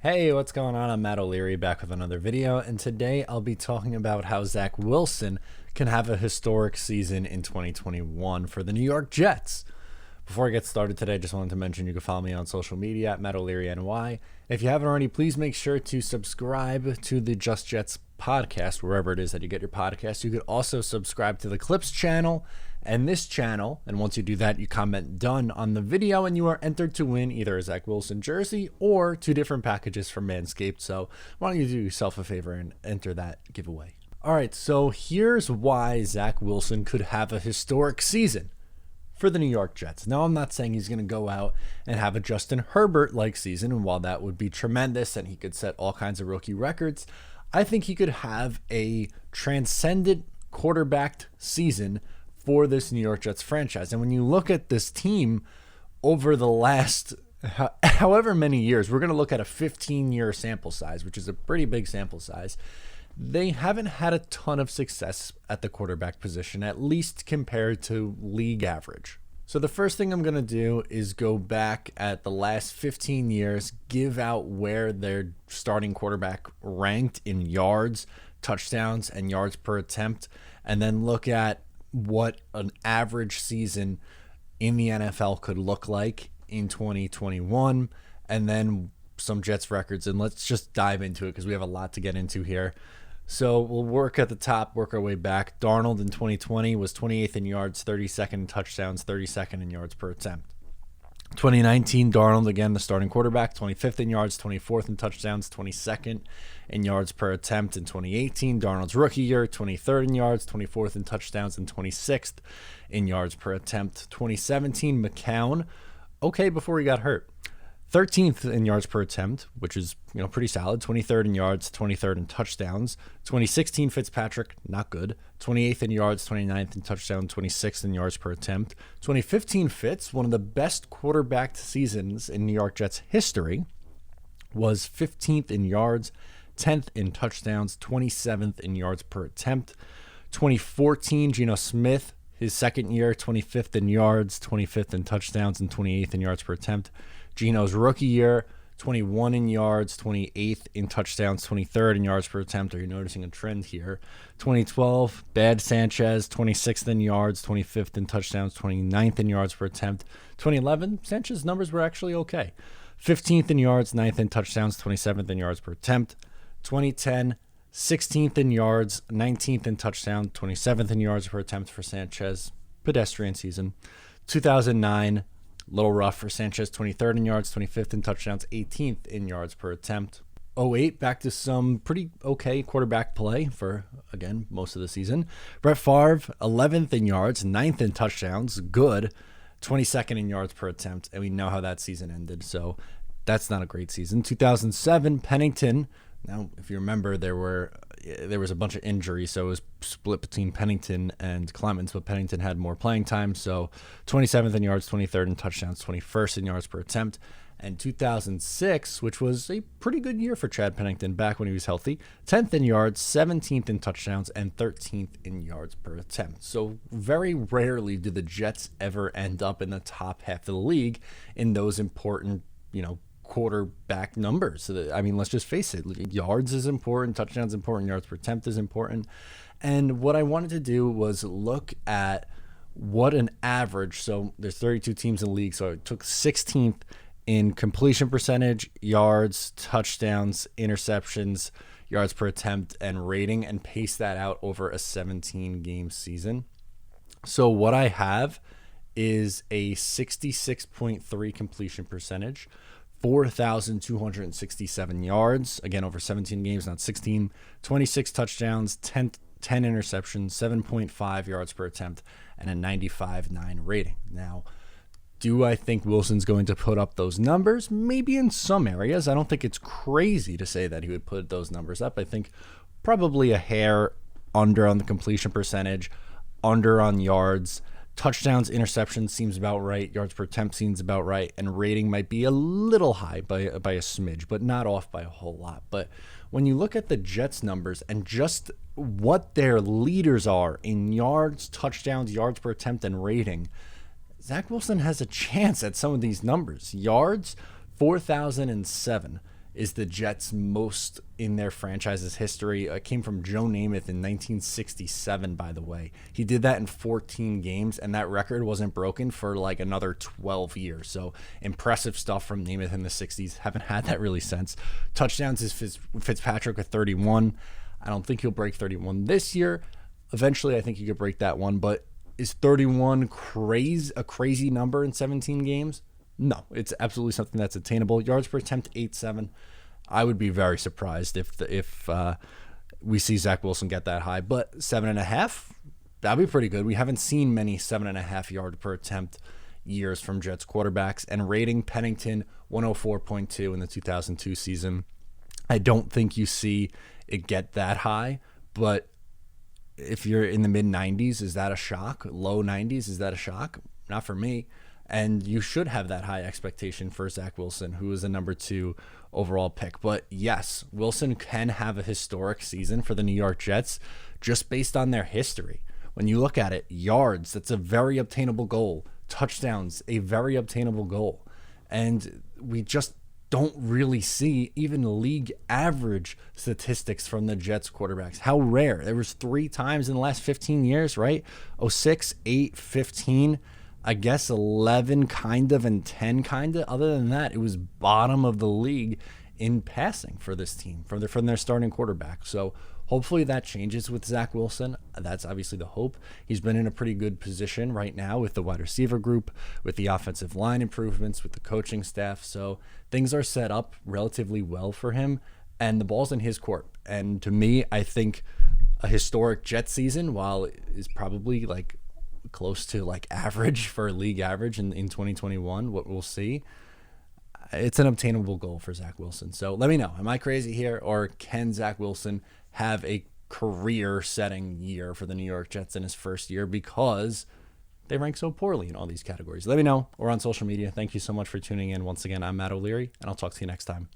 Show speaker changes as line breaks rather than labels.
Hey, what's going on? I'm Matt O'Leary back with another video, and today I'll be talking about how Zach Wilson can have a historic season in 2021 for the New York Jets. Before I get started today, I just wanted to mention you can follow me on social media at Matt O'Leary NY. If you haven't already, please make sure to subscribe to the Just Jets podcast, wherever it is that you get your podcast. You could also subscribe to the Clips channel and this channel, and once you do that, you comment done on the video and you are entered to win either a Zach Wilson jersey or two different packages from Manscaped. So why don't you do yourself a favor and enter that giveaway. All right, so here's why Zach Wilson could have a historic season for the New York Jets. Now, I'm not saying he's going to go out and have a Justin Herbert-like season, and while that would be tremendous and he could set all kinds of rookie records, I think he could have a transcendent quarterbacked season for this New York Jets franchise. And when you look at this team over the last however many years, we're going to look at a 15-year sample size, which is a pretty big sample size. They haven't had a ton of success at the quarterback position, at least compared to league average. So the first thing I'm going to do is go back at the last 15 years, give out where their starting quarterback ranked in yards, touchdowns, and yards per attempt, and then look at what an average season in the NFL could look like in 2021, and then some Jets records. And let's just dive into it because we have a lot to get into here. So we'll work at the top, work our way back. Darnold in 2020 was 28th in yards, 32nd in touchdowns, 32nd in yards per attempt. 2019, Darnold, again, the starting quarterback, 25th in yards, 24th in touchdowns, 22nd in yards per attempt. In 2018, Darnold's rookie year, 23rd in yards, 24th in touchdowns, and 26th in yards per attempt. 2017, McCown, okay before he got hurt. 13th in yards per attempt, which is pretty solid. 23rd in yards, 23rd in touchdowns. 2016 Fitzpatrick, not good. 28th in yards, 29th in touchdowns, 26th in yards per attempt. 2015 Fitz, one of the best quarterback seasons in New York Jets history, was 15th in yards, 10th in touchdowns, 27th in yards per attempt. 2014 Geno Smith, his second year, 25th in yards, 25th in touchdowns, and 28th in yards per attempt. Geno's rookie year, 21 in yards, 28th in touchdowns, 23rd in yards per attempt. Are you noticing a trend here? 2012, bad Sanchez, 26th in yards, 25th in touchdowns, 29th in yards per attempt. 2011, Sanchez's numbers were actually okay. 15th in yards, 9th in touchdowns, 27th in yards per attempt. 2010, 16th in yards, 19th in touchdowns, 27th in yards per attempt for Sanchez. Pedestrian season. 2009, little rough for Sanchez, 23rd in yards, 25th in touchdowns, 18th in yards per attempt. 08, back to some pretty okay quarterback play for, again, most of the season. Brett Favre, 11th in yards, 9th in touchdowns, good. 22nd in yards per attempt, and we know how that season ended, so that's not a great season. 2007, Pennington. Now, if you remember, there was a bunch of injuries, so it was split between Pennington and Clemens, but Pennington had more playing time, so 27th in yards, 23rd in touchdowns, 21st in yards per attempt. And 2006, which was a pretty good year for Chad Pennington back when he was healthy, 10th in yards, 17th in touchdowns, and 13th in yards per attempt. So very rarely do the Jets ever end up in the top half of the league in those important, quarterback numbers. I mean, let's just face it. Yards is important, touchdowns important, yards per attempt is important. And what I wanted to do was look at what an average, so there's 32 teams in the league, so I took 16th in completion percentage, yards, touchdowns, interceptions, yards per attempt, and rating, and paste that out over a 17-game season. So what I have is a 66.3 completion percentage, 4,267 yards, again, over 17 games, not 16, 26 touchdowns, 10 interceptions, 7.5 yards per attempt, and a 95.9 rating. Now, do I think Wilson's going to put up those numbers? Maybe in some areas. I don't think it's crazy to say that he would put those numbers up. I think probably a hair under on the completion percentage, under on yards. Touchdowns, interceptions seems about right. Yards per attempt seems about right. And rating might be a little high by a smidge, but not off by a whole lot. But when you look at the Jets numbers and just what their leaders are in yards, touchdowns, yards per attempt, and rating, Zach Wilson has a chance at some of these numbers. Yards, 4,007. is the Jets' most in their franchise's history. It came from Joe Namath in 1967, by the way. He did that in 14 games, and that record wasn't broken for like another 12 years. So impressive stuff from Namath in the 60s. Haven't had that really since. Touchdowns is Fitzpatrick with 31. I don't think he'll break 31 this year. Eventually, I think he could break that one, but is 31 a crazy number in 17 games? No, it's absolutely something that's attainable. Yards per attempt, 8.7. I would be very surprised if we see Zach Wilson get that high, but 7.5, that'd be pretty good. We haven't seen many 7.5 yard per attempt years from Jets quarterbacks. And rating, Pennington 104.2 in the 2002 season. I don't think you see it get that high, but if you're in the mid 90s, is that a shock? Low 90s, is that a shock? Not for me. And you should have that high expectation for Zach Wilson, who is a number 2 overall pick. But yes, Wilson can have a historic season for the New York Jets just based on their history. When you look at it, yards, that's a very obtainable goal. Touchdowns, a very obtainable goal. And we just don't really see even league average statistics from the Jets quarterbacks. How rare. There was 3 times in the last 15 years, right? 06, 8, 15, I guess 11 kind of, and 10 kind of. Other than that, it was bottom of the league in passing for this team from their starting quarterback. So hopefully that changes with Zach Wilson. That's obviously the hope. He's been in a pretty good position right now with the wide receiver group, with the offensive line improvements, with the coaching staff. So things are set up relatively well for him, and the ball's in his court. And to me, I think a historic Jet season, while it is probably like close to like average for league average in 2021, what we'll see, it's an obtainable goal for Zach Wilson. So let me know, am I crazy here, or can Zach Wilson have a career-setting year for the New York Jets in his first year because they rank so poorly in all these categories? Let me know, or on social media. Thank you so much for tuning in. Once again, I'm Matt O'Leary, and I'll talk to you next time.